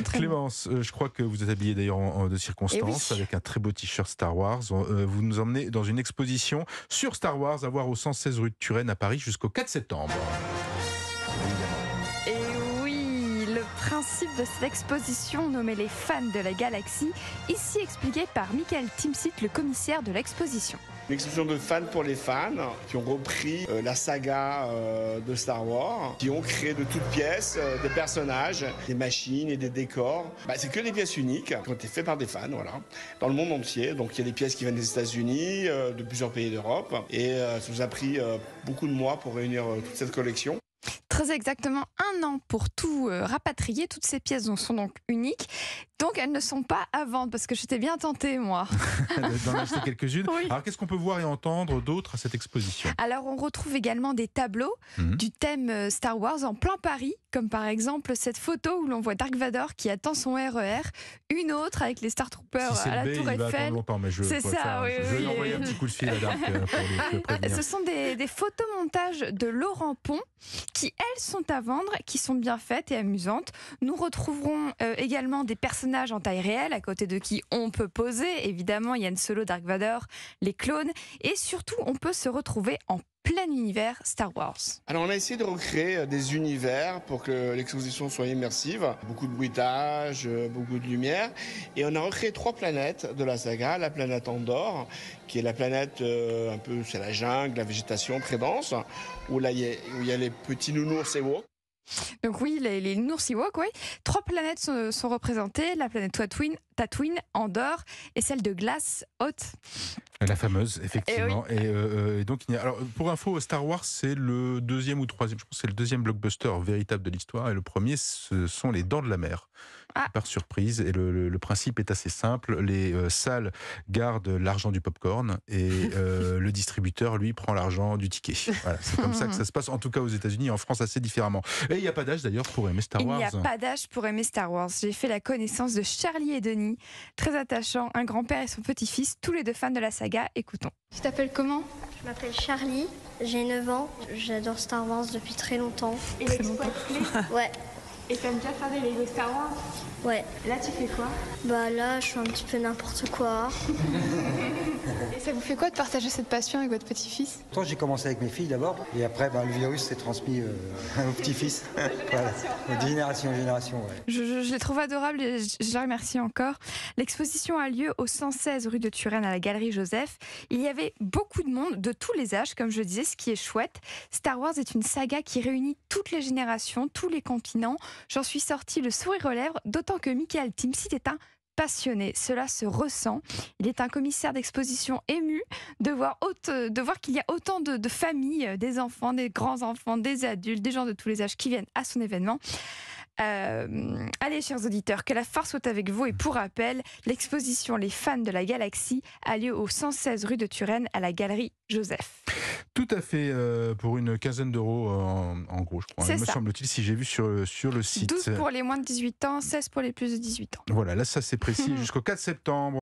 sont très Clémence, je crois que vous êtes habillée d'ailleurs de circonstance, avec un très beau t-shirt Star Wars. Vous nous emmenez dans une exposition sur Star Wars à voir au 116 rue de Turenne à Paris jusqu'au 4 septembre. Et oui, le principe de cette exposition nommée Les fans de la galaxie, ici expliqué par Michael Timsit, le commissaire de l'exposition. Une exposition de fans pour les fans qui ont repris la saga de Star Wars, qui ont créé de toutes pièces des personnages, des machines et des décors. C'est que des pièces uniques qui ont été faites par des fans, voilà, dans le monde entier. Donc il y a des pièces qui viennent des États-Unis, de plusieurs pays d'Europe, et ça nous a pris beaucoup de mois pour réunir toute cette collection. Très exactement 1 an pour tout rapatrier. Toutes ces pièces sont donc uniques. Donc elles ne sont pas à vendre parce que j'étais bien tentée, moi. D'en acheter quelques-unes. Oui. Alors qu'est-ce qu'on peut voir et entendre d'autres à cette exposition? Alors on retrouve également des tableaux du thème Star Wars en plein Paris, comme par exemple cette photo où l'on voit Dark Vador qui attend son RER, une autre avec les Star Troopers Si c'est à le la B, Tour il va attendre Eiffel. longtemps, mais je C'est ça, oui, vais lui oui. envoyer un petit coup de fil à Dark pour le prévenir. Ce sont des photomontages de Laurent Pont qui, elles, sont à vendre, qui sont bien faites et amusantes. Nous retrouverons également des personnages en taille réelle, à côté de qui on peut poser. Évidemment, Yann Solo, Dark Vador, les clones. Et surtout, on peut se retrouver en plein univers Star Wars. Alors on a essayé de recréer des univers pour que l'exposition soit immersive. Beaucoup de bruitage, beaucoup de lumière. Et on a recréé 3 planètes de la saga. La planète Andorre, qui est la planète un peu, c'est la jungle, la végétation très dense, où il y a les petits nounours Ewoks. Donc oui, les nounours Ewoks, oui. 3 planètes sont représentées. La planète Tatooine, Andorre, et celle de glace haute. La fameuse, effectivement. Et donc, alors, pour info, Star Wars, c'est le 2e ou 3e, je pense que c'est le 2e blockbuster véritable de l'histoire. Et le premier, ce sont les Dents de la Mer. Par surprise. Et le principe est assez simple. Les salles gardent l'argent du popcorn et le distributeur, lui, prend l'argent du ticket. Voilà, c'est comme ça que ça se passe, en tout cas aux États-Unis et en France, assez différemment. Et il n'y a pas d'âge d'ailleurs pour aimer Star Wars. Il n'y a pas d'âge pour aimer Star Wars. J'ai fait la connaissance de Charlie et Denis, très attachants, un grand-père et son petit-fils, tous les 2 fans de la saga. Écoutons. Tu t'appelles comment? Je m'appelle Charlie, j'ai 9 ans, j'adore Star Wars depuis très longtemps. Et l'exploit te plaît? Ouais, Et t'aimes bien faire des Lego Star Wars? ouais. Là tu fais quoi? Bah là, je fais un petit peu n'importe quoi. Et ça vous fait quoi de partager cette passion avec votre petit-fils? J'ai commencé avec mes filles d'abord, et après le virus s'est transmis au petit-fils. Voilà. De génération en génération. Ouais. Je les trouve adorables et je les remercie encore. L'exposition a lieu au 116 rue de Turenne à la Galerie Joseph. Il y avait beaucoup de monde de tous les âges, comme je disais, ce qui est chouette. Star Wars est une saga qui réunit toutes les générations, tous les continents. J'en suis sortie le sourire aux lèvres, d'autant que Michael Timsit est un passionné, cela se ressent. Il est un commissaire d'exposition ému de voir qu'il y a autant de familles, des enfants, des grands-enfants, des adultes, des gens de tous les âges qui viennent à son événement. Allez, chers auditeurs, que la force soit avec vous. Et pour rappel, l'exposition Les fans de la galaxie a lieu au 116 rue de Turenne à la Galerie Joseph. Tout à fait, pour une quinzaine d'euros en gros, je crois. C'est Me ça. semble-t-il, si j'ai vu sur le site. 12 pour les moins de 18 ans, 16 pour les plus de 18 ans. Voilà, là ça c'est précis, jusqu'au 4 septembre.